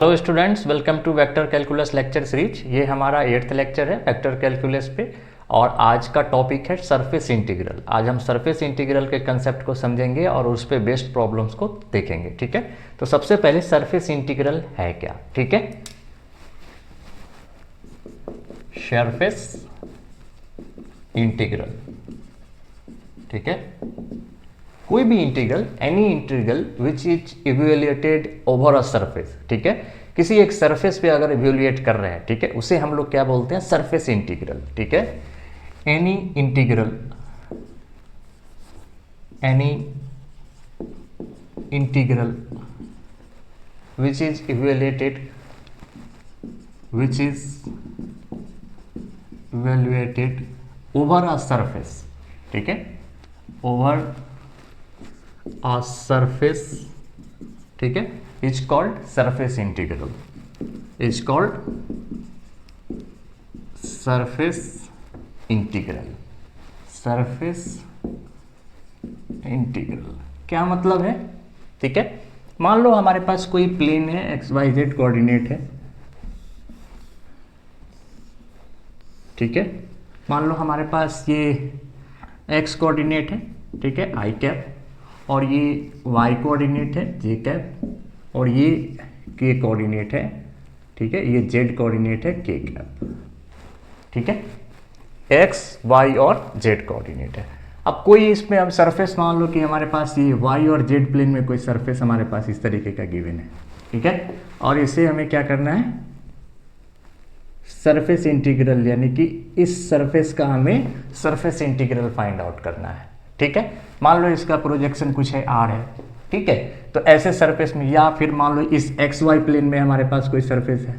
Hello students, welcome to vector calculus lecture series. ये हमारा 8th lecture है vector calculus पे और आज का टॉपिक है सरफेस इंटीग्रल। आज हम सरफेस इंटीग्रल के कंसेप्ट को समझेंगे और उस पे बेस्ड प्रॉब्लम्स को देखेंगे। ठीक है, तो सबसे पहले सरफेस इंटीग्रल है क्या। ठीक है, सरफेस इंटीग्रल, ठीक है, कोई भी integral, any integral which is evaluated over a surface. ठीक है, किसी एक सरफेस पे अगर इवेल्युएट कर रहे हैं, ठीक है, उसे हम लोग क्या बोलते हैं, सरफेस इंटीग्रल। ठीक है, any integral, any integral which is evaluated, which is evaluated over a surface, ठीक है, ओवर a surface, ठीक है, is called surface integral, is called surface integral, surface integral। क्या मतलब है, ठीक है, मान लो हमारे पास कोई प्लेन है, एक्स वाई जेड कोऑर्डिनेट है, ठीक है, मान लो हमारे पास ये एक्स कोऑर्डिनेट है, ठीक है, आई कैप, और ये y कोऑर्डिनेट है जे कैप, और ये k कोऑर्डिनेट है, ठीक है, ये z कोऑर्डिनेट है k कैप, ठीक है, x y और z कोऑर्डिनेट है। अब कोई इसमें अब सरफेस मान लो कि हमारे पास ये y और z प्लेन में कोई सरफेस हमारे पास इस तरीके का गिवन है, ठीक है, और इसे हमें क्या करना है, सरफेस इंटीग्रल, यानी कि इस सरफेस का हमें सरफेस इंटीग्रल फाइंड आउट करना है। ठीक है, मान लो इसका प्रोजेक्शन कुछ है r है, ठीक है, तो ऐसे सरफेस में, या फिर मान लो इस एक्स वाई प्लेन में हमारे पास कोई सरफेस है,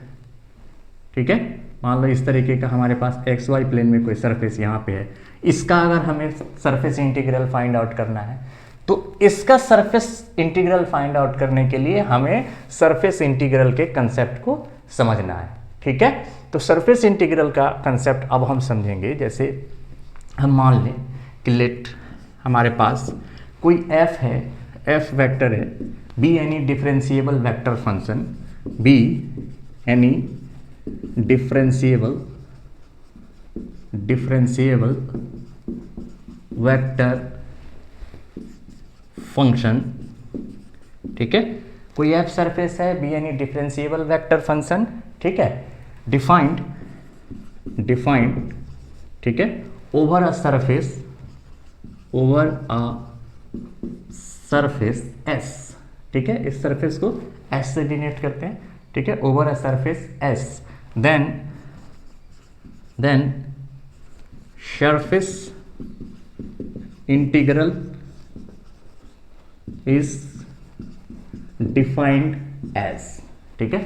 ठीक है, मान लो इस तरीके का हमारे पास एक्स वाई प्लेन में कोई सरफेस यहाँ पे है, इसका अगर हमें सरफेस इंटीग्रल फाइंड आउट करना है तो इसका सरफेस इंटीग्रल फाइंड आउट करने के लिए हमें सरफेस इंटीग्रल के कंसेप्ट को समझना है। ठीक है, तो सरफेस इंटीग्रल का कंसेप्ट अब हम समझेंगे। जैसे हम मान लें कि लेट हमारे पास कोई f है, f वेक्टर है, b any differentiable vector function, b any differentiable vector function, ठीक है, कोई f सरफेस है, b any differentiable vector function, ठीक है, डिफाइंड, ठीक है, over a surface, over a surface S, ठीक है, इस सरफेस को S से डिनोट करते हैं, ठीक है, over a surface S, then surface integral is defined as, ठीक है,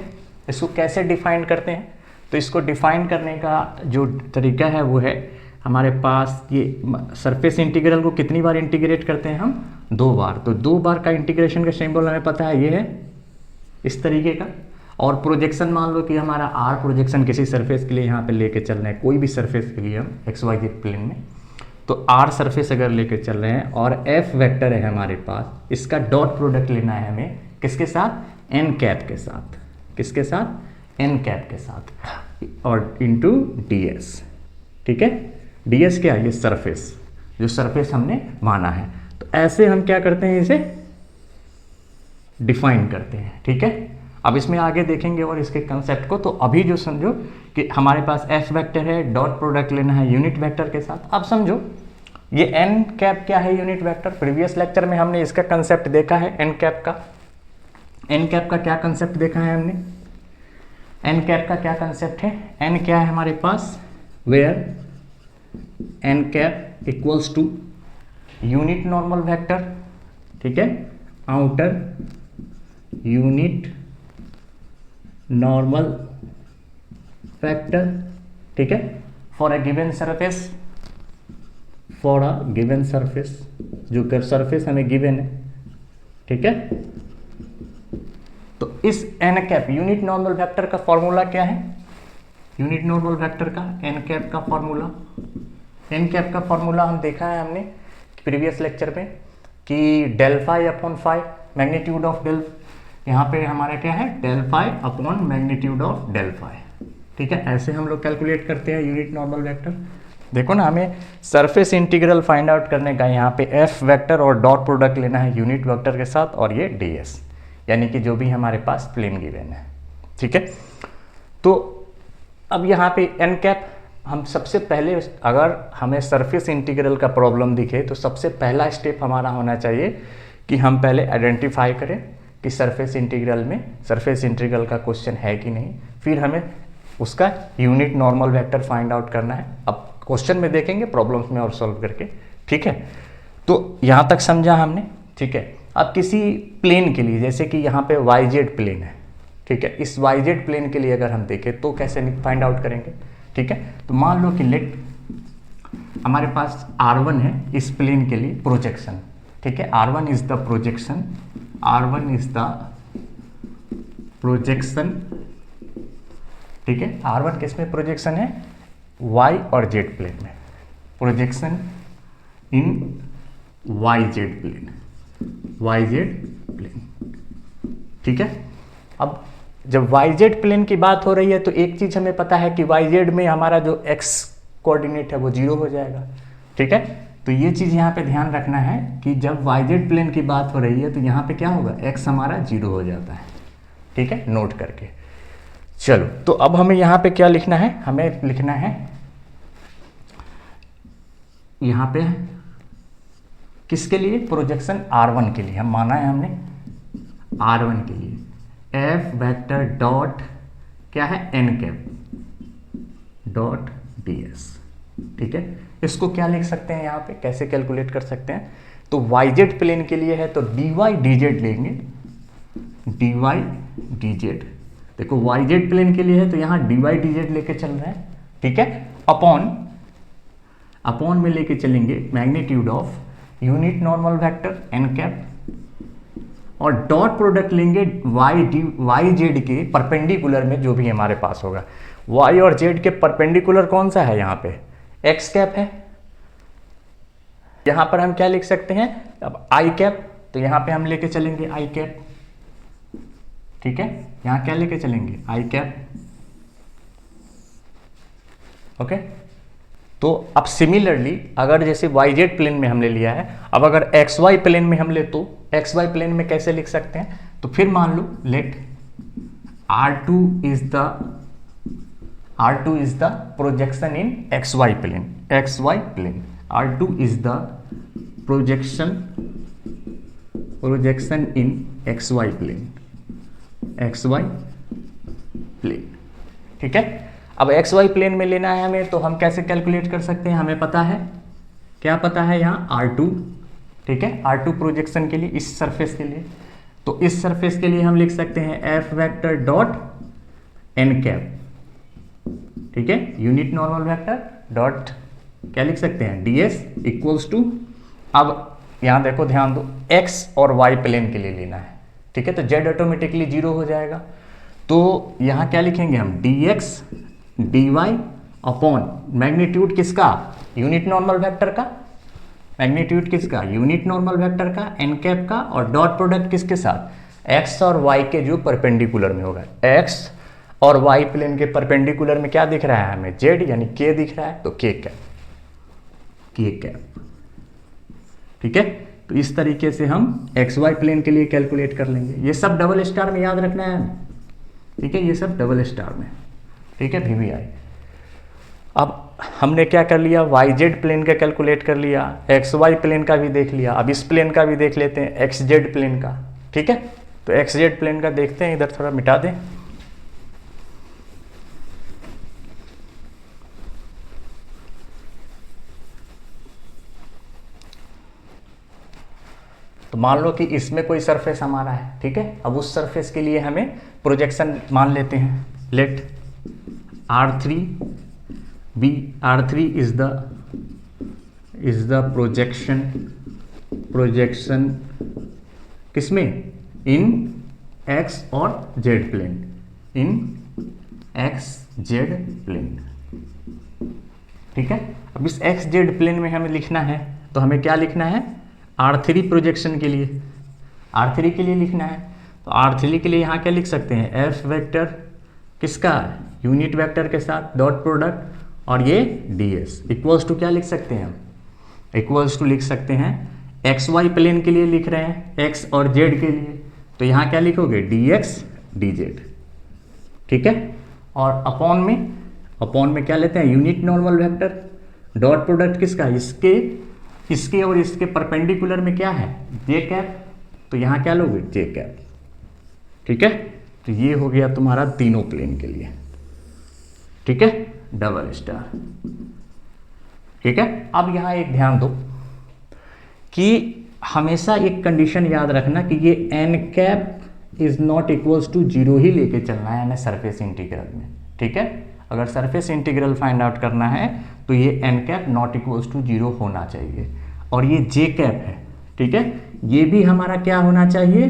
इसको कैसे डिफाइन करते हैं, तो इसको डिफाइन करने का जो तरीका है वो है, हमारे पास ये सरफेस इंटीग्रल को कितनी बार इंटीग्रेट करते हैं हम, 2 बार, तो 2 बार का इंटीग्रेशन का सिंबल हमें पता है, ये है इस तरीके का, और प्रोजेक्शन मान लो कि हमारा r प्रोजेक्शन किसी सरफेस के लिए यहाँ पे लेके चल रहे हैं, कोई भी सरफेस के लिए हम एक्स वाई जेड प्लेन में, तो r सरफेस अगर लेके चल रहे हैं और f वेक्टर है हमारे पास, इसका डॉट प्रोडक्ट लेना है हमें किसके साथ, n कैप के साथ, किसके साथ, n कैप के साथ, और इंटू ds, ठीक है, ds क्या है, ये सरफेस, जो सरफेस हमने माना है, तो ऐसे हम क्या करते हैं, इसे डिफाइन करते हैं। ठीक है, अब इसमें आगे देखेंगे और इसके कंसेप्ट को, तो अभी जो समझो कि हमारे पास f वेक्टर है, डॉट प्रोडक्ट लेना है यूनिट वेक्टर के साथ। अब समझो ये n कैप क्या है, यूनिट वेक्टर, प्रीवियस लेक्चर में हमने इसका कंसेप्ट देखा है, n कैप का, n कैप का क्या कंसेप्ट देखा है हमने, n कैप का क्या कंसेप्ट है, n क्या है हमारे पास, where n cap equals to unit normal vector, ठीक है, आउटर यूनिट नॉर्मल वेक्टर, ठीक है, for a given surface, for a given surface, जो सरफेस हमें गिवन है, ठीक है, तो इस n cap unit normal vector का फॉर्मूला क्या है, यूनिट नॉर्मल वेक्टर का n कैप का फॉर्मूला, n कैप का फॉर्मूला हम देखा है हमने प्रीवियस लेक्चर में कि del phi upon phi magnitude of del यहाँ पे हमारा क्या है, del phi upon magnitude of del phi. ठीक है, ऐसे हम लोग कैलकुलेट करते हैं यूनिट नॉर्मल वेक्टर। देखो ना, हमें सरफेस इंटीग्रल फाइंड आउट करने का यहाँ पे एफ वेक्टर और डॉट प्रोडक्ट लेना है यूनिट वेक्टर के साथ, और ये ds, यानी कि जो भी हमारे पास प्लेन गिवन है। ठीक है, तो अब यहाँ पे एन कैप, हम सबसे पहले अगर हमें सरफेस इंटीग्रल का प्रॉब्लम दिखे तो सबसे पहला स्टेप हमारा होना चाहिए कि हम पहले आइडेंटिफाई करें कि सरफेस इंटीग्रल का क्वेश्चन है कि नहीं, फिर हमें उसका unit normal vector find out करना है। अब क्वेश्चन में देखेंगे, प्रॉब्लम्स में और सॉल्व करके। ठीक है, तो यहाँ तक समझा हमने। ठीक है, अब किसी प्लेन के लिए, जैसे कि यहाँ पे YZ प्लेन है, ठीक है, इस YZ प्लेन के लिए अगर हम देखें तो कैसे फाइंड आउट करेंगे। ठीक है, तो मान लो कि लेट हमारे पास R1 है इस प्लेन के लिए प्रोजेक्शन। ठीक है, R1 is the projection, R1 is the projection. ठीक है, R1 किस में प्रोजेक्शन है, Y और Z प्लेन में, projection in YZ plane, YZ plane. ठीक है, अब जब YZ प्लेन की बात हो रही है तो एक चीज हमें पता है कि YZ में हमारा जो x कोऑर्डिनेट है वो 0 हो जाएगा। ठीक है, तो ये चीज यहाँ पे ध्यान रखना है कि जब YZ प्लेन की बात हो रही है तो यहाँ पे क्या होगा, x हमारा 0 हो जाता है। ठीक है, नोट करके चलो। तो अब हमें यहाँ पे क्या लिखना है, हमें लिखना है यहाँ पे किसके लिए, प्रोजेक्शन R1 के लिए। हम माना है हमने R1 के लिए एफ वेक्टर डॉट क्या है, एन कैप डॉट ds। ठीक है, इसको क्या लिख सकते हैं यहाँ पे, कैसे कैलकुलेट कर सकते हैं, तो YZ प्लेन के लिए है तो dy dz लेंगे, dy dz। देखो YZ प्लेन के लिए है तो यहाँ dy dz लेके चल रहे हैं। ठीक है, अपॉन में लेके चलेंगे magnitude of unit normal vector N cap, और डॉट प्रोडक्ट लेंगे YZ के परपेंडिकुलर में जो भी हमारे पास होगा। Y और Z के परपेंडिकुलर कौन सा है, यहाँ पे x कैप है। यहाँ पर हम क्या लिख सकते हैं, अब I कैप, तो यहाँ पे हम लेके चलेंगे I कैप। ठीक है, यहाँ क्या लेके चलेंगे, I कैप। ओके, तो अब सिमिलरली अगर जैसे YZ प्लेन में हमने लिया है, अब अगर XY प्लेन में हम ले तो XY प्लेन में कैसे लिख सकते हैं, तो फिर मान लो let R2 is the projection in XY plane, R2 is the projection in XY plane. ठीक है, अब XY प्लेन में लेना है हमें, तो हम कैसे कैलकुलेट कर सकते हैं, हमें पता है, क्या पता है यहाँ R2। ठीक है, R2 प्रोजेक्शन के लिए इस सरफेस के लिए, तो इस सरफेस के लिए हम लिख सकते हैं F vector dot N cap. ठीक है, यूनिट नॉर्मल वेक्टर डॉट क्या लिख सकते हैं, ds इक्वल्स टू, अब यहाँ देखो ध्यान दो, x और y प्लेन के लिए लेना है। ठीक है, तो z ऑटोमेटिकली 0 हो जाएगा, तो यहाँ क्या लिखेंगे हम, dx dy अपॉन मैग्नीट्यूड किसका, यूनिट नॉर्मल वेक्टर का, मैग्नीट्यूड किसका, यूनिट नॉर्मल वेक्टर का, एन कैप का, और डॉट प्रोडक्ट किसके साथ, x और y के जो परपेंडिकुलर में होगा। x और y प्लेन के परपेंडिकुलर में क्या दिख रहा है हमें, z यानी k दिख रहा है, तो k कैप। ठीक है, तो इस तरीके से हम XY प्लेन के लिए कैलकुलेट कर लेंगे। ये सब डबल स्टार में याद रखना है हमें। ठीक है, ये सब डबल स्टार में। ठीक है, VBI। अब हमने क्या कर लिया, YZ प्लेन का कैलकुलेट कर लिया, XY प्लेन का भी देख लिया, अब इस प्लेन का भी देख लेते हैं, XZ प्लेन का। ठीक है, तो XZ प्लेन का देखते हैं, इधर थोड़ा मिटा दें। तो मान लो कि इसमें कोई सरफेस हमारा है। ठीक है, अब उस सरफेस के लिए हमें प्रोजेक्शन मान लेते हैं, late R3 is the projection किसमें, इन x और z प्लेन, ठीक है, अब इस XZ प्लेन में हमें लिखना है, तो हमें क्या लिखना है, R3 प्रोजेक्शन के लिए, R3 के लिए लिखना है, तो R3 के लिए यहाँ क्या लिख सकते हैं, एफ वेक्टर किसका, यूनिट वेक्टर के साथ डॉट प्रोडक्ट और ये ds इक्वल्स टू क्या लिख सकते हैं हम, इक्वल्स टू लिख सकते हैं एक्स वाई प्लेन के लिए लिख रहे हैं x और z के लिए, तो यहाँ क्या लिखोगे dx dz, ठीक है। और अपॉन में क्या लेते हैं, unit normal vector dot product किसका, इसके और इसके परपेंडिकुलर में क्या है जे कैप, तो यहाँ क्या लोगे जे कैप, ठीक है। तो ये हो गया तुम्हारा तीनों प्लेन के लिए, ठीक है, डबल स्टार, ठीक है। अब यहाँ एक ध्यान दो कि हमेशा एक कंडीशन याद रखना कि ये N cap is not equals to zero ही लेके चलना है हमें सरफेस इंटीग्रल में, ठीक है। अगर सरफेस इंटीग्रल फाइंड आउट करना है तो ये N cap not equals to zero होना चाहिए, और ये जे कैप है, ठीक है, ये भी हमारा क्या होना चाहिए,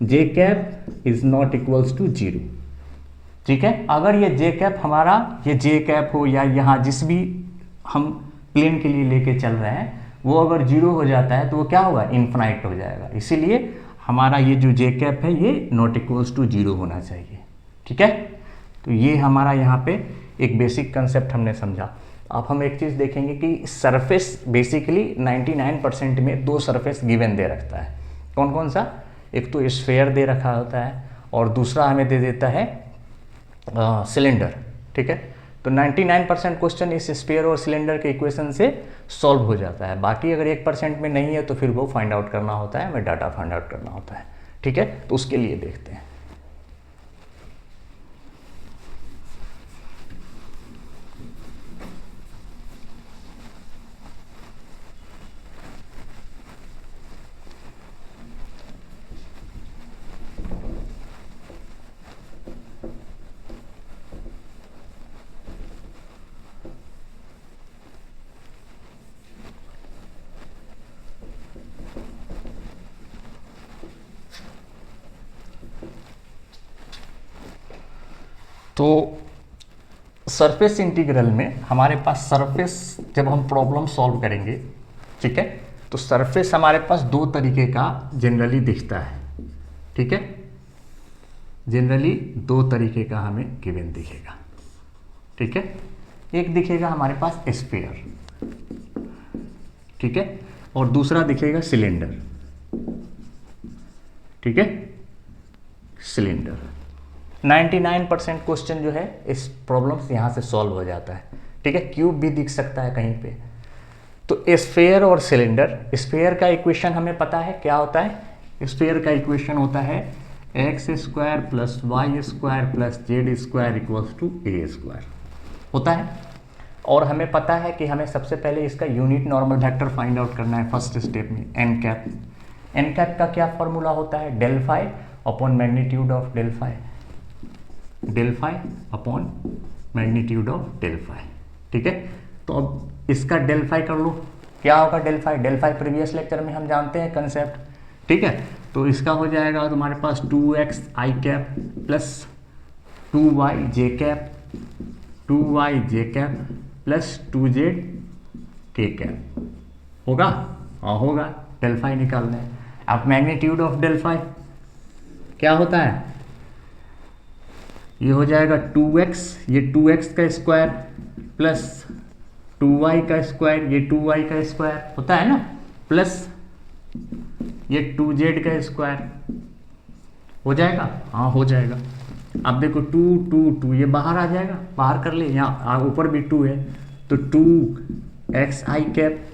J cap is not equals to zero, ठीक है। अगर ये जे कैप हमारा, ये जे कैप हो या यहाँ जिस भी हम प्लेन के लिए लेके चल रहे हैं, वो अगर जीरो हो जाता है तो वो क्या होगा, इन्फिनाइट हो जाएगा। इसीलिए हमारा ये जो जे कैप है ये नॉट इक्वल्स टू जीरो होना चाहिए, ठीक है। तो ये हमारा यहाँ पे एक बेसिक कंसेप्ट हमने समझा। अब हम एक चीज़ देखेंगे कि सरफेस बेसिकली 99% में दो सरफेस गिवन दे रखता है, कौन कौन सा, एक तो स्फेयर दे रखा होता है और दूसरा हमें दे देता है सिलेंडर, ठीक है। तो 99% क्वेश्चन इस स्फीयर और सिलेंडर के इक्वेशन से सॉल्व हो जाता है। बाकी अगर 1% में नहीं है तो फिर वो फाइंड आउट करना होता है, हमें डाटा फाइंड आउट करना होता है, ठीक है। तो उसके लिए देखते हैं। तो सरफेस इंटीग्रल में हमारे पास सरफेस, जब हम प्रॉब्लम सॉल्व करेंगे, ठीक है, तो सरफेस हमारे पास दो तरीके का जनरली दिखता है, ठीक है। जनरली दो तरीके का हमें गिवन दिखेगा, ठीक है। एक दिखेगा हमारे पास स्फीयर, ठीक है, और दूसरा दिखेगा सिलेंडर, ठीक है, सिलेंडर। 99% क्वेश्चन जो है इस प्रॉब्लम से यहाँ से सॉल्व हो जाता है, ठीक है। क्यूब भी दिख सकता है कहीं पे। तो स्फीयर और सिलेंडर, स्फीयर का इक्वेशन हमें पता है क्या होता है, स्फीयर का इक्वेशन होता है X square plus Y square plus Z square equals to A square होता है। और हमें पता है कि हमें सबसे पहले इसका unit normal vector find out करना है फर्स्ट स्टेप में, एन कैप। एन कैप का क्या फॉर्मूला होता है, del phi upon magnitude of del phi, del phi upon magnitude of del phi, ठीक है। तो अब इसका डेल फाई कर लो, क्या होगा del phi, del phi previous lecture में हम जानते हैं कंसेप्ट, ठीक है। तो इसका हो जाएगा तुम्हारे पास 2x I cap plus 2y J cap, 2y J cap plus 2z के कैप होगा, हाँ होगा, डेल फाई निकालना है। अब मैग्नीट्यूड ऑफ डेल फाई क्या होता है, ये हो जाएगा 2x, ये 2x का स्क्वायर प्लस 2y का स्क्वायर, ये 2y का स्क्वायर होता है ना, प्लस ये 2z का स्क्वायर हो जाएगा, हाँ हो जाएगा। अब देखो 2 2 2 ये बाहर आ जाएगा, बाहर कर ले, यहाँ ऊपर भी 2 है, तो 2x I cap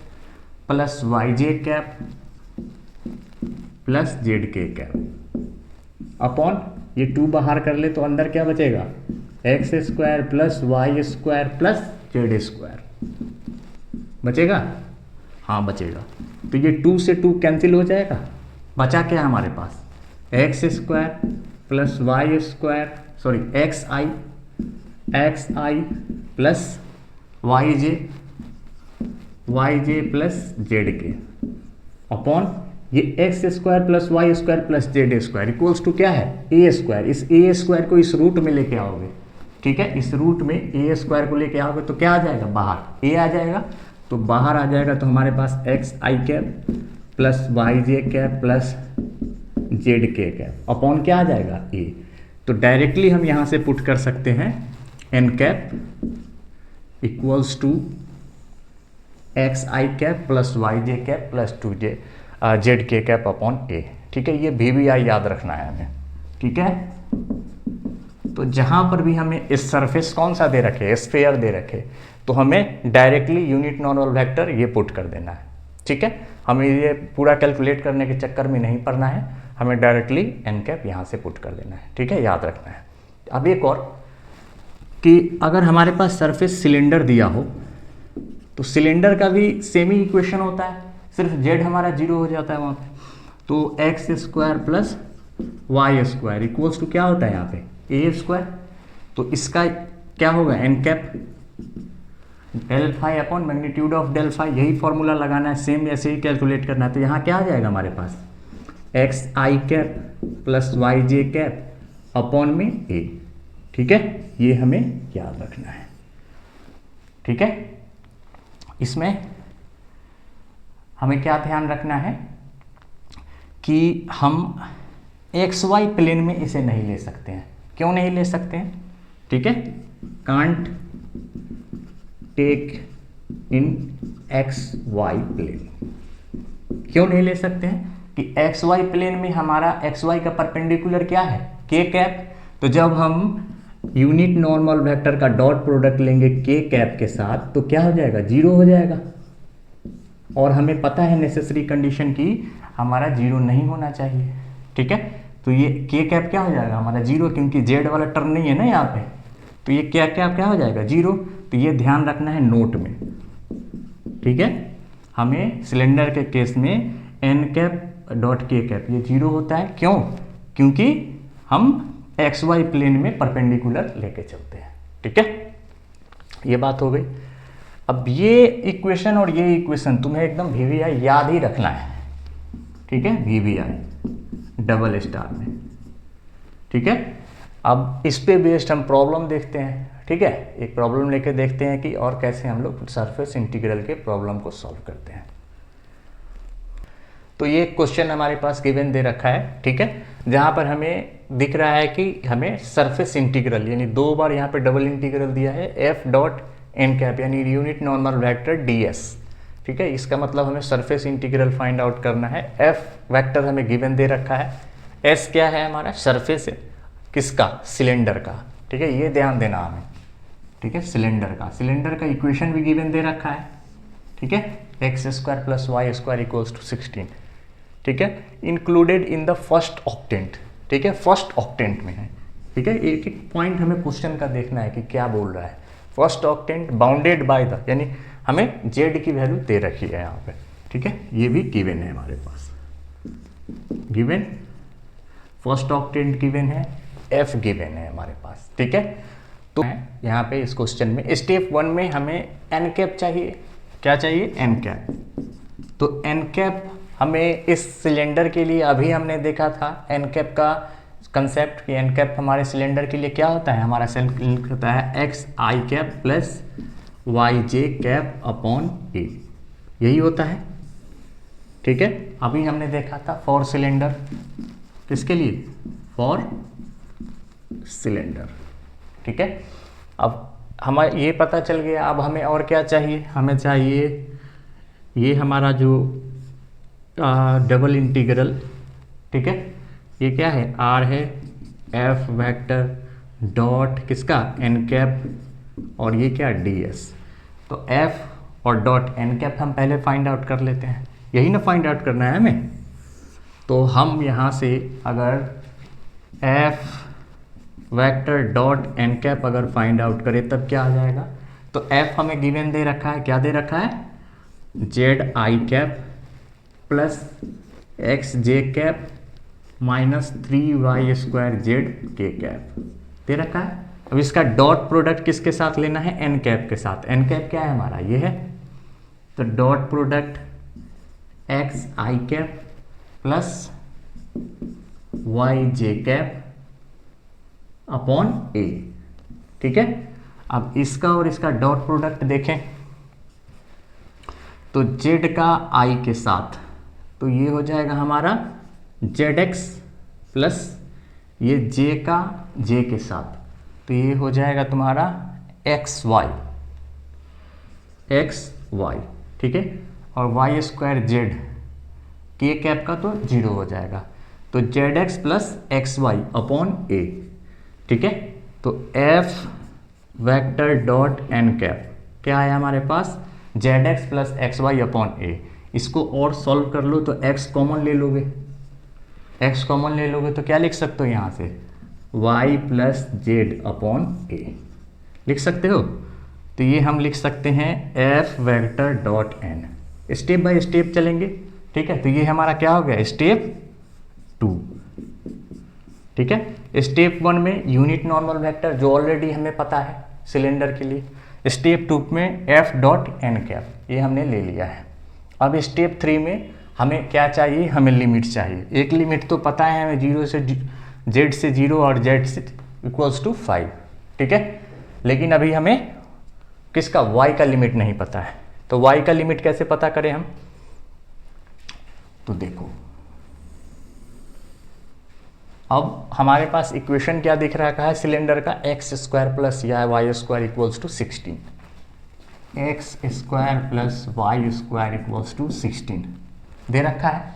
plus Y J cap plus Z के कैप अपॉन ये 2 बाहर कर ले तो अंदर क्या बचेगा, X square plus Y square plus Z square बचेगा, हाँ बचेगा। तो ये 2 से 2 कैंसिल हो जाएगा, बचा क्या हमारे पास, x square plus Y square, sorry x i plus Y j plus Z k upon ये x square plus Y square plus Z square equals to क्या है, ए स्क्वायर। इस ए स्क्वायर को इस रूट में लेके आओगे, ठीक है, इस रूट में ए स्क्वायर को लेके आओगे तो क्या आ जाएगा, बाहर ए आ जाएगा, तो बाहर आ जाएगा। तो हमारे पास x I cap plus Y J cap plus Z के कैप अपॉन क्या आ जाएगा ए। तो डायरेक्टली हम यहाँ से पुट कर सकते हैं N cap equals to X I cap plus Y J cap plus 2 Z के कैप अपॉन ए। ठीक है, ये VBI याद रखना है हमें। ठीक है, तो जहाँ पर भी हमें इस सरफेस कौन सा दे रखे, स्फीयर दे रखे, तो हमें डायरेक्टली यूनिट नॉर्मल वेक्टर ये पुट कर देना है। ठीक है, हमें ये पूरा कैलकुलेट करने के चक्कर में नहीं पड़ना है, हमें डायरेक्टली एन कैप यहाँ से पुट कर देना है। ठीक है, याद रखना है। अब एक और कि अगर हमारे पास सरफेस सिलेंडर दिया हो तो सिलेंडर का भी सेम ही इक्वेशन होता है, सिर्फ जेड हमारा 0 हो जाता है वहाँ पे। तो X square plus Y square equals to क्या होता है यहाँ पे ए स्क्वायर। तो इसका क्या होगा N cap del phi upon magnitude of del phi, यही फॉर्मूला लगाना है, सेम ऐसे ही कैलकुलेट करना है। तो यहाँ क्या आ जाएगा हमारे पास x I cap plus Y J cap upon में ए। ठीक है, ये हमें याद रखना है। ठीक है, इसमें हमें क्या ध्यान रखना है कि हम एक्स वाई प्लेन में इसे नहीं ले सकते हैं। क्यों नहीं ले सकते हैं? ठीक है, can't take in X Y plane. क्यों नहीं ले सकते हैं कि एक्स वाई प्लेन में हमारा एक्स वाई का परपेंडिकुलर क्या है के कैप। तो जब हम यूनिट नॉर्मल वेक्टर का डॉट प्रोडक्ट लेंगे के कैप के साथ तो क्या हो जाएगा 0 हो जाएगा। और हमें पता है नेसेसरी कंडीशन की हमारा 0 नहीं होना चाहिए। ठीक है, तो ये के कैप क्या हो जाएगा हमारा 0, क्योंकि जेड वाला टर्म नहीं है ना यहाँ पे, तो ये क्या क्या हो जाएगा 0। तो ये ध्यान रखना है नोट में। ठीक है, हमें सिलेंडर के केस में एन कैप डॉट के कैप ये 0 होता है। क्यों? क्योंकि हम एक्स वाई प्लेन में परपेंडिकुलर लेके चलते हैं। ठीक है, ये बात हो गई। अब ये इक्वेशन और ये इक्वेशन तुम्हें एकदम VBI याद ही रखना है। ठीक है, VBI डबल स्टार में। ठीक है, अब इस पे बेस्ड हम प्रॉब्लम देखते हैं। ठीक है, एक प्रॉब्लम लेके देखते हैं कि और कैसे हम लोग सरफेस इंटीग्रल के प्रॉब्लम को सॉल्व करते हैं। तो ये क्वेश्चन हमारे पास गिवन दे रखा है। ठीक है, जहाँ पर हमें दिख रहा है कि हमें सरफेस इंटीग्रल यानी 2 बार यहाँ पे डबल इंटीग्रल दिया है एफ डॉट एन कैप यानी यूनिट नॉर्मल वेक्टर ds। ठीक है, इसका मतलब हमें सरफेस इंटीग्रल फाइंड आउट करना है। एफ वेक्टर हमें गिवन दे रखा है, एस क्या है हमारा सरफेस है किसका सिलेंडर का। ठीक है, ये ध्यान देना हमें। ठीक है, सिलेंडर का इक्वेशन भी गिवन दे रखा है। ठीक है, X square plus Y square equals to 16। ठीक है, included in the first octant. ठीक है, फर्स्ट ऑक्टेंट में है। ठीक है, एक एक पॉइंट हमें क्वेश्चन का देखना है कि क्या बोल रहा है। First octant bounded by the, यानी हमें जेड की वैल्यू दे रखी है यहाँ पे। ठीक है, ये भी गिवन है हमारे पास, गिवन फर्स्ट ऑक्टेंट गिवन है, एफ गिवन है हमारे पास। ठीक है, तो यहाँ पे इस क्वेश्चन में स्टेप 1 में हमें एन कैप चाहिए। क्या चाहिए? N cap. तो एन कैप हमें इस सिलेंडर के लिए अभी हमने देखा था एन कैप का कंसेप्ट कि एन कैप हमारे सिलेंडर के लिए क्या होता है, हमारा सेल होता है X I cap plus Y J cap upon A, यही होता है। ठीक है, अभी हमने देखा था फॉर सिलेंडर, किसके लिए? For cylinder. ठीक है, अब हमें ये पता चल गया। अब हमें और क्या चाहिए? हमें चाहिए ये हमारा जो डबल इंटीग्रल। ठीक है, ये क्या है? आर है एफ वेक्टर डॉट किसका? एन कैप, और ये क्या? D S. तो एफ और डॉट एन कैप हम पहले फाइंड आउट कर लेते हैं, यही ना फाइंड आउट करना है हमें। तो हम यहाँ से अगर F vector dot N cap अगर फाइंड आउट करें तब क्या आ जाएगा? तो एफ हमें गिवन दे रखा है, क्या दे रखा है? Z I cap plus x J cap minus 3y square z के कैप दे रखा है। अब इसका डॉट प्रोडक्ट किसके साथ लेना है? एन कैप के साथ। एन कैप क्या है हमारा? ये है। तो dot product x I cap plus Y J cap upon ए। ठीक है, अब इसका और इसका डॉट प्रोडक्ट देखें तो जेड का आई के साथ, तो ये हो जाएगा हमारा जेड एक्स प्लस ये j का j के साथ, तो ये हो जाएगा तुम्हारा एक्स वाई, ठीक है। और वाई स्क्वायर जेड के कैप का तो 0 हो जाएगा, तो z x plus x y upon ए, ठीक है। तो F vector dot N cap क्या है हमारे पास, z x plus x y upon a. इसको और सॉल्व कर लो तो x कॉमन ले लोगे, तो क्या लिख सकते हो यहाँ से y प्लस जेड अपॉन ए लिख सकते हो। तो ये हम लिख सकते हैं f vector dot N. Step by step चलेंगे, ठीक है। तो ये हमारा क्या हो गया, स्टेप 2, ठीक है। स्टेप 1 में यूनिट नॉर्मल वेक्टर जो ऑलरेडी हमें पता है सिलेंडर के लिए। स्टेप 2 में f डॉट एन कैप ये हमने ले लिया है। अब स्टेप 3 में हमें क्या चाहिए, हमें लिमिट चाहिए। एक लिमिट तो पता है हमें, 0 से z से 0 और z से इक्वल्स टू 5, ठीक है। लेकिन अभी हमें किसका, y का लिमिट नहीं पता है। तो y का लिमिट कैसे पता करें हम, तो देखो अब हमारे पास इक्वेशन क्या दिख रहा है सिलेंडर का, एक्स स्क्वायर प्लस या Y square equals to 16, X square plus Y square equals to 16 दे रखा है।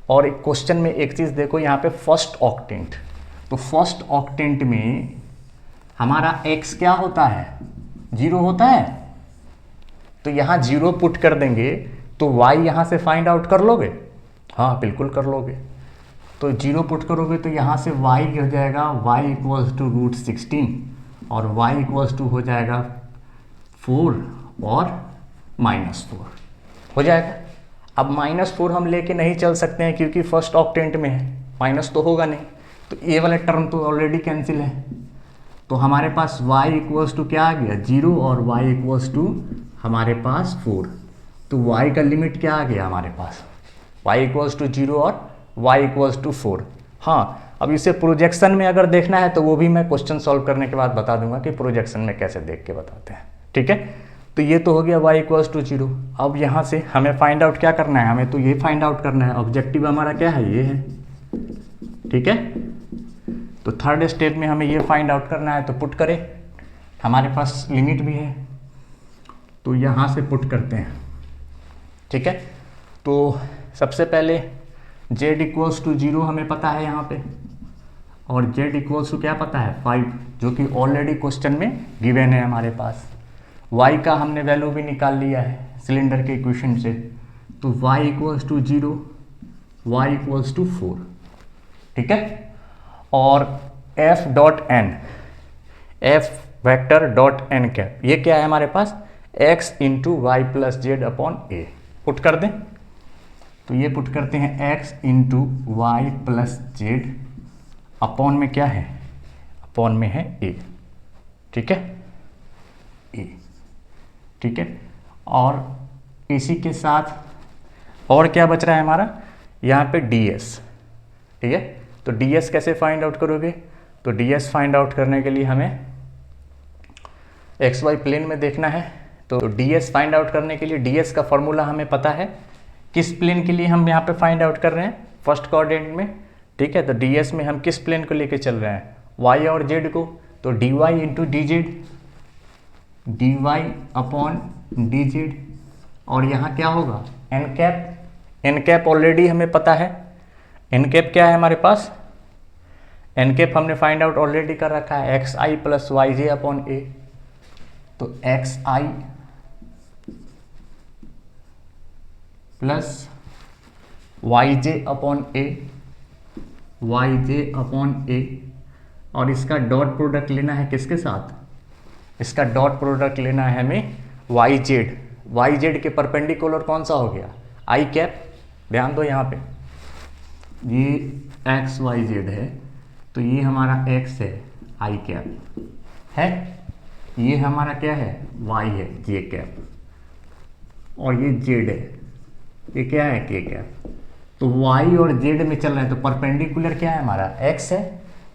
और एक क्वेश्चन में एक चीज़ देखो यहाँ पे फर्स्ट ऑक्टेंट, तो फर्स्ट ऑक्टेंट में हमारा x क्या होता है, 0 होता है। तो यहाँ 0 पुट कर देंगे तो y यहाँ से फाइंड आउट कर लोगे, हाँ बिल्कुल कर लोगे। तो 0 पुट करोगे तो यहाँ से y हो जाएगा y इक्वल्स टू रूट 16 और y इक्वल्स टू हो जाएगा 4 और -4 हो जाएगा। अब -4 हम लेके नहीं चल सकते हैं क्योंकि फर्स्ट ऑक्टेंट में है, माइनस तो होगा नहीं, तो ये वाला टर्म तो ऑलरेडी कैंसिल है। तो हमारे पास y इक्वल्स टू क्या आ गया, 0 और y इक्वल्स टू हमारे पास 4। तो y का लिमिट क्या आ गया हमारे पास, y इक्वल्स टू 0 और y इक्वल्स टू 4। हाँ, अब इसे प्रोजेक्शन में अगर देखना है तो वो भी मैं क्वेश्चन सॉल्व करने के बाद बता दूंगा कि प्रोजेक्शन में कैसे देख के बताते हैं, ठीक है। तो ये तो हो गया y इक्वल्स टू 0। अब यहाँ से हमें फाइंड आउट क्या करना है, हमें तो ये फाइंड आउट करना है, ऑब्जेक्टिव हमारा क्या है, ये है, ठीक है। तो थर्ड स्टेप में हमें ये फाइंड आउट करना है, तो पुट करें, हमारे पास लिमिट भी है तो यहाँ से पुट करते हैं, ठीक है। तो सबसे पहले z इक्वल्स टू 0 हमें पता है यहाँ पे, और z इक्वल्स टू क्या पता है 5, जो कि ऑलरेडी क्वेश्चन में गिवन है हमारे पास। y का हमने वैल्यू भी निकाल लिया है सिलेंडर के इक्वेशन से, तो y equals to 0, y equals to 4, ठीक है। और f dot N, f vector dot N cap ये क्या है हमारे पास, x into y plus z upon a, put कर दें। तो ये पुट करते हैं x into y plus z upon में क्या है, अपॉन में है a, ठीक है, a, ठीक है। और इसी के साथ और क्या बच रहा है हमारा यहाँ पे ds, ठीक है। तो ds कैसे फाइंड आउट करोगे, तो ds फाइंड आउट करने के लिए हमें xy प्लेन में देखना है। तो ds फाइंड आउट करने के लिए ds का फॉर्मूला हमें पता है, किस प्लेन के लिए हम यहाँ पे फाइंड आउट कर रहे हैं, फर्स्ट कोऑर्डिनेट में, ठीक है। तो ds में हम किस प्लेन को लेके चल रहे हैं, y और z को, तो dy into d z, dy upon d z, और यहाँ क्या होगा n cap, n cap already हमें पता है, n कैप क्या है हमारे पास, n कैप हमने फाइंड आउट ऑलरेडी कर रखा है, xi plus Y j upon a. तो xi plus Y j upon a, y j upon a, और इसका डॉट प्रोडक्ट लेना है किसके साथ, इसका डॉट प्रोडक्ट लेना है हमें वाई जेड, वाई जेड के परपेंडिकुलर कौन सा हो गया, आई कैप। ध्यान दो यहाँ पे ये एक्स वाई जेड है, तो ये हमारा x है आई कैप है, ये हमारा क्या है y है जे कैप, और ये z है, ये क्या है k कैप। तो y और z में चल रहे हैं, तो परपेंडिकुलर क्या है हमारा x है,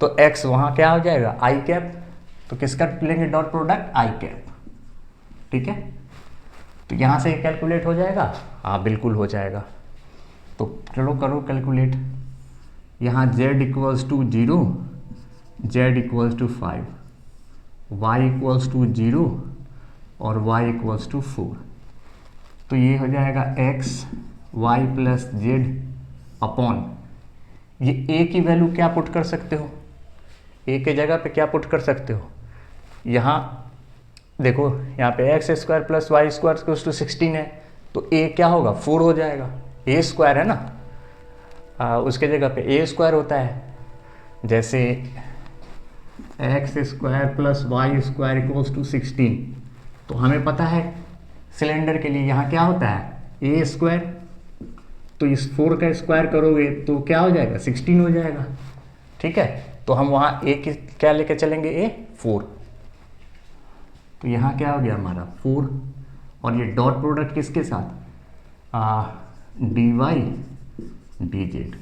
तो x वहाँ क्या हो जाएगा आई कैप, तो किसका लेंगे डॉट प्रोडक्ट आई कैप, ठीक है। तो यहाँ से कैलकुलेट हो जाएगा, हाँ बिल्कुल हो जाएगा। तो चलो करो कैलकुलेट, यहाँ z equals to 0, z equals to 5, y equals to 0 और y इक्वल्स टू 4। तो ये हो जाएगा x y plus z upon, ये a की वैल्यू क्या पुट कर सकते हो, a के जगह पे क्या पुट कर सकते हो, यहाँ देखो यहाँ पे X square plus Y square equals to 16 है, तो a क्या होगा 4 हो जाएगा, a स्क्वायर है ना, उसके जगह पे a स्क्वायर होता है, जैसे X square plus Y square equals to 16, तो हमें पता है सिलेंडर के लिए यहाँ क्या होता है a स्क्वायर, तो इस 4 का स्क्वायर करोगे तो क्या हो जाएगा 16 हो जाएगा, ठीक है। तो हम वहाँ a की क्या लेके चलेंगे, a 4, तो यहाँ क्या हो गया हमारा 4, और ये डॉट प्रोडक्ट किसके साथ, dy dz।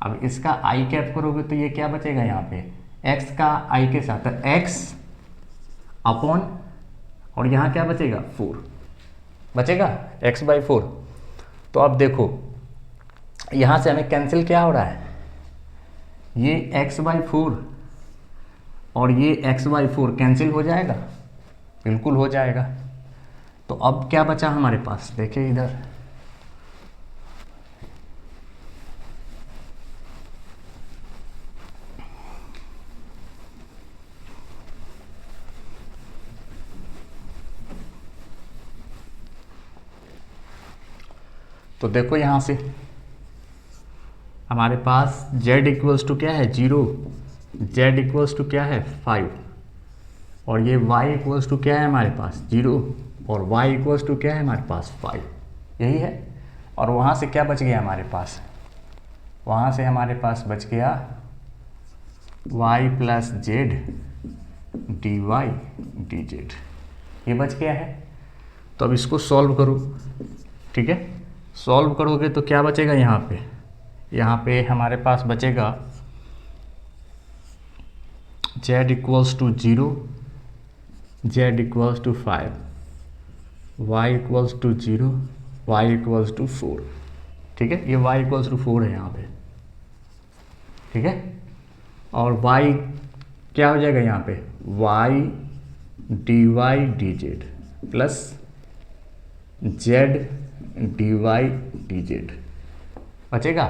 अब इसका i कैप करोगे तो ये क्या बचेगा यहाँ पे, x का i के साथ x अपॉन, और यहाँ क्या बचेगा 4 बचेगा, x बाई 4। तो अब देखो यहाँ से हमें कैंसिल क्या हो रहा है, ये x बाई 4 और ये x बाई 4 कैंसिल हो जाएगा, बिल्कुल हो जाएगा। तो अब क्या बचा हमारे पास, देखिए इधर तो देखो यहाँ से हमारे पास z इक्वल्स टू क्या है 0, z इक्वल्स टू क्या है 5, और ये y इक्वल्स टू क्या है हमारे पास 0, और y इक्वल्स टू क्या है हमारे पास 5, यही है। और वहाँ से क्या बच गया हमारे पास, वहाँ से हमारे पास बच गया y plus Z dy dz, ये बच गया है। तो अब इसको सॉल्व करो, ठीक है, सॉल्व करोगे तो क्या बचेगा यहाँ पे हमारे पास बचेगा z equals to 0, z equals to 5, y equals to 0, y equals to 4, ठीक है, ये y इक्वल्स टू 4 है यहाँ पे, ठीक है। और y क्या हो जाएगा यहाँ पे, y dy dz plus z dy dz बचेगा,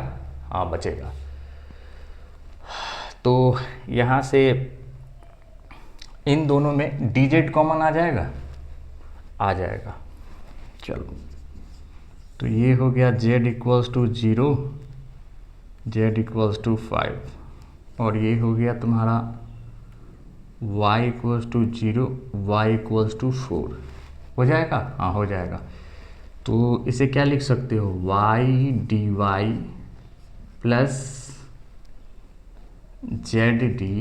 हाँ बचेगा। तो यहाँ से इन दोनों में dz कॉमन आ जाएगा, आ जाएगा। चलो तो ये हो गया z equals to 0, z equals to 5, और ये हो गया तुम्हारा y equals to 0, y equals to 4, हो जाएगा, हाँ हो जाएगा। तो इसे क्या लिख सकते हो, y dy plus z dy,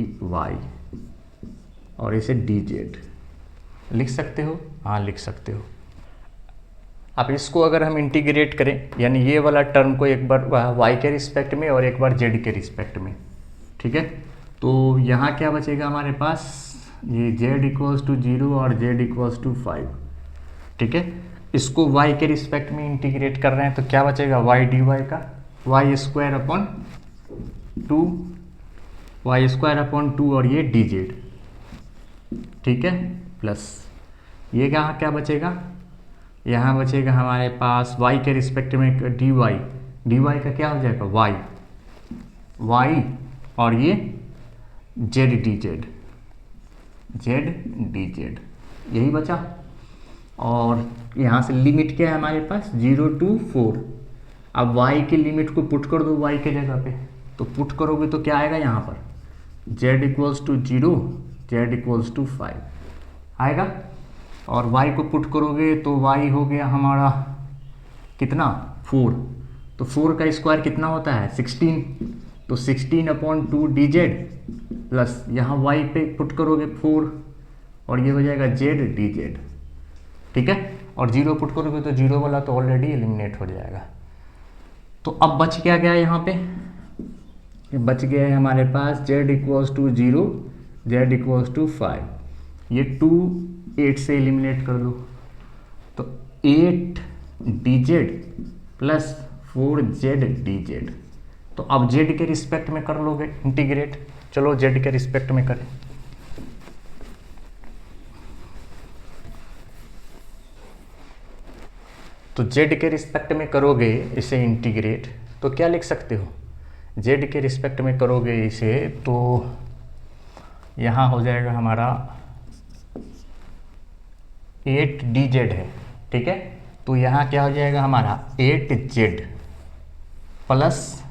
और इसे dz लिख सकते हो, हाँ लिख सकते हो। अब इसको अगर हम इंटीग्रेट करें, यानी ये वाला टर्म को एक बार y के रिस्पेक्ट में और एक बार z के रिस्पेक्ट में, ठीक है, तो यहाँ क्या बचेगा हमारे पास, ये z इक्वल्स टू 0 और z इक्वल्स टू 5, ठीक है। इसको y के रिस्पेक्ट में इंटीग्रेट कर रहे हैं तो क्या बचेगा, y dy का y square upon 2, y square upon 2, और ये dz, ठीक है, प्लस ये क्या बचेगा, यहाँ बचेगा हमारे पास y के रिस्पेक्ट में dy का क्या हो जाएगा y, और ये z dz, यही बचा। और यहाँ से लिमिट क्या है हमारे पास 0 to 4, अब y की लिमिट को पुट कर दो y के जगह पे, तो पुट करोगे तो क्या आएगा यहाँ पर z equals to 0, z equals to 5 आएगा, और y को पुट करोगे तो y हो गया हमारा कितना 4, तो 4 का स्क्वायर कितना होता है 16, तो 16 अपॉन 2 dz प्लस यहाँ y पे पुट करोगे 4, और ये हो जाएगा z dz, ठीक है। और 0 पुट करोगे तो 0 वाला तो ऑलरेडी एलिमिनेट हो जाएगा। तो अब बच क्या गया यहाँ पे, बच गया है हमारे पास z equals to 0, z equals to 5, ये 2 8 से एलिमिनेट कर दो, तो 8 dz प्लस 4z dz, तो तो अब जेड के रिस्पेक्ट में कर लोगे इंटीग्रेट। चलो जेड के रिस्पेक्ट में करें। तो जेड के रिस्पेक्ट में करोगे इसे इंटीग्रेट, तो क्या लिख सकते हो, जेड के रिस्पेक्ट में करोगे इसे तो यहाँ हो जाएगा हमारा 8dz है, ठीक है। तो यहाँ क्या हो जाएगा हमारा 8z प्लस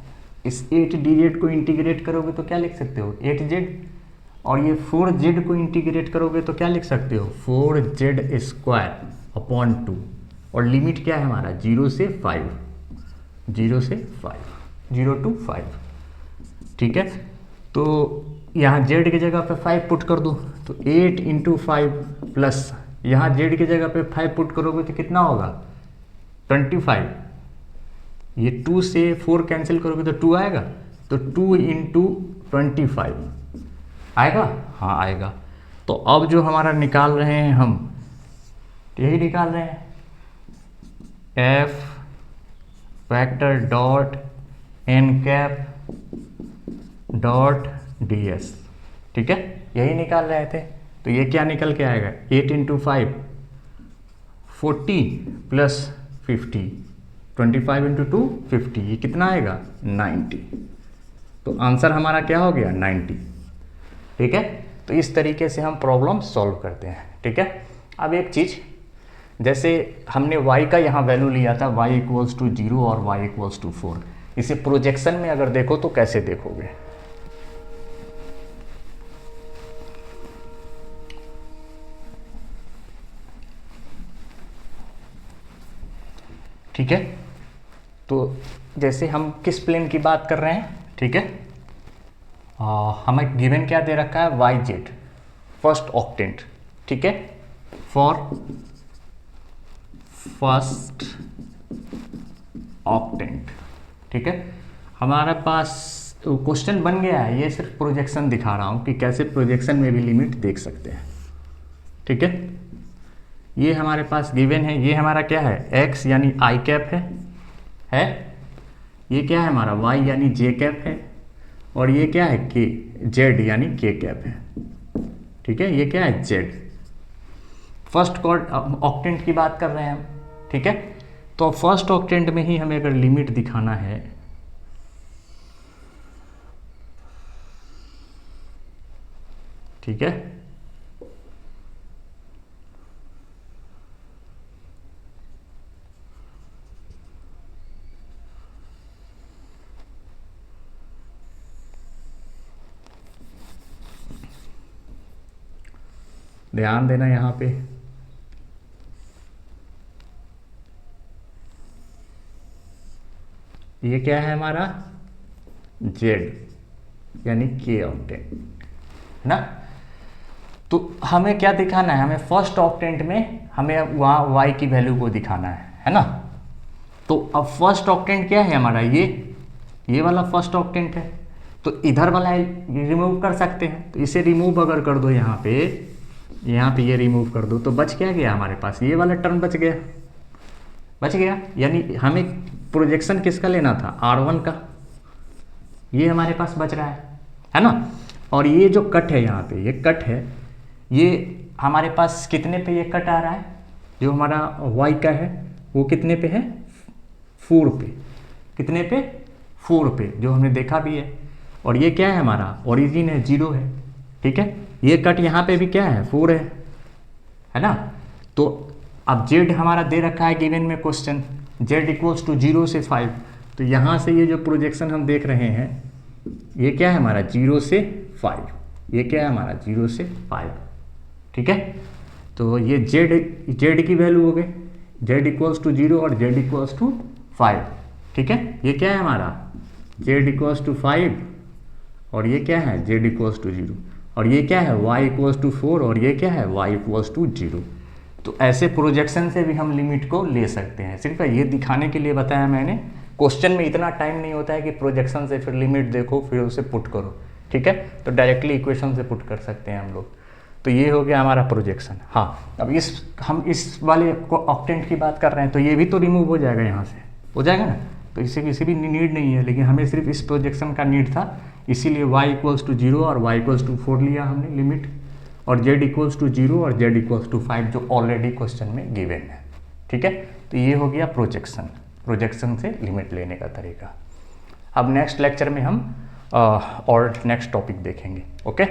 इस 8dz को इंटीग्रेट करोगे तो क्या लिख सकते हो 8z, और ये 4z को इंटीग्रेट करोगे तो क्या लिख सकते हो 4z² 2, और लिमिट क्या है हमारा 0 से 5, 0 से 5, 0 to 5, ठीक है। तो यहाँ z की जगह पे 5 पुट कर दो, तो 8 × 5 प्लस यहाँ z की जगह पे 5 पुट करोगे तो कितना होगा 25, ये 2 से 4 कैंसिल करोगे तो 2 आएगा, तो 2 × 25 आएगा, हाँ आएगा। तो अब जो हमारा निकाल रहे हैं हम, यही निकाल रहे हैं f vector dot n cap dot ds, ठीक है, यही निकाल रहे थे। तो ये क्या निकल के आएगा 8 × 5 40 प्लस 50, 25 × 2 50, ये कितना आएगा 90। तो आंसर हमारा क्या हो गया 90, ठीक है। तो इस तरीके से हम प्रॉब्लम सॉल्व करते हैं, ठीक है। अब एक चीज़, जैसे हमने y का यहाँ वैल्यू लिया था y = 0 और y = 4, इसे प्रोजेक्शन में अगर देखो तो कैसे देखोगे, ठीक है। तो जैसे हम किस प्लेन की बात कर रहे हैं, ठीक है, हमें गिवन क्या दे रखा है yz फर्स्ट ऑक्टेंट, ठीक है, फॉर फर्स्ट ऑक्टेंट, ठीक है। हमारे पास क्वेश्चन बन गया है, ये सिर्फ प्रोजेक्शन दिखा रहा हूँ कि कैसे प्रोजेक्शन में भी लिमिट देख सकते हैं, ठीक है। ये हमारे पास गिवन है, ये हमारा क्या है x यानी i कैप है, ये क्या है हमारा y यानी j कैप है, और ये क्या है k z यानी k कैप है, ठीक है। ये क्या है z, फर्स्ट ऑक्टेंट की बात कर रहे हैं हम, ठीक है। तो फर्स्ट ऑक्टेंट में ही हमें अगर लिमिट दिखाना है, ठीक है, ध्यान देना यहाँ पे, ये क्या है हमारा z यानी k ऑक्टेंट है ना। तो हमें क्या दिखाना है, हमें फर्स्ट ऑक्टेंट में हमें वहाँ y की वैल्यू को दिखाना है ना। तो अब फर्स्ट ऑक्टेंट क्या है हमारा, ये वाला फर्स्ट ऑक्टेंट है, तो इधर वाला रिमूव कर सकते हैं। तो इसे रिमूव अगर कर दो यहाँ पे ये रिमूव कर दो, तो बच क्या गया हमारे पास, ये वाला टर्म बच गया। यानी हमें प्रोजेक्शन किसका लेना था R1 का, ये हमारे पास बच रहा है ना। और ये जो कट है यहाँ पे, ये कट है, ये हमारे पास कितने पे ये कट आ रहा है, जो हमारा y का है वो कितने पे है 4 पे, कितने पे 4 पे, जो हमने देखा भी है। और ये क्या है हमारा ओरिजिन है 0 है, ठीक है। ये कट यहाँ पे भी क्या है 4 है ना। तो अब z हमारा दे रखा है गिवन में क्वेश्चन, z = 0 से 5, तो यहाँ से ये जो प्रोजेक्शन हम देख रहे हैं ये क्या है हमारा 0 से 5, ये क्या है हमारा 0 से 5, ठीक है। तो ये z की वैल्यू हो गई, z = 0 और z = 5, ठीक है। ये क्या है हमारा z = 5 और ये क्या है z = 0, और ये क्या है y = 4 और ये क्या है y = 0। तो ऐसे प्रोजेक्शन से भी हम लिमिट को ले सकते हैं। सिर्फ ये दिखाने के लिए बताया मैंने, क्वेश्चन में इतना टाइम नहीं होता है कि प्रोजेक्शन से फिर लिमिट देखो फिर उसे पुट करो, ठीक है। तो डायरेक्टली इक्वेशन से पुट कर सकते हैं हम लोग। तो ये हो गया हमारा प्रोजेक्शन। हाँ, अब हम इस वाले ऑक्टेंट की बात कर रहे हैं, तो ये भी तो रिमूव हो जाएगा, यहाँ से हो जाएगा ना। तो इसे किसी भी नीड नहीं है, लेकिन हमें सिर्फ इस प्रोजेक्शन का नीड था, इसीलिए y इक्वल्स टू 0 और y इक्वल्स टू 4 लिया हमने लिमिट, और z इक्वल्स टू 0 और z इक्वल्स टू 5 जो ऑलरेडी क्वेश्चन में गिवन है। ठीक है, तो ये हो गया प्रोजेक्शन से लिमिट लेने का तरीका। अब नेक्स्ट लेक्चर में हम और नेक्स्ट टॉपिक देखेंगे। ओके।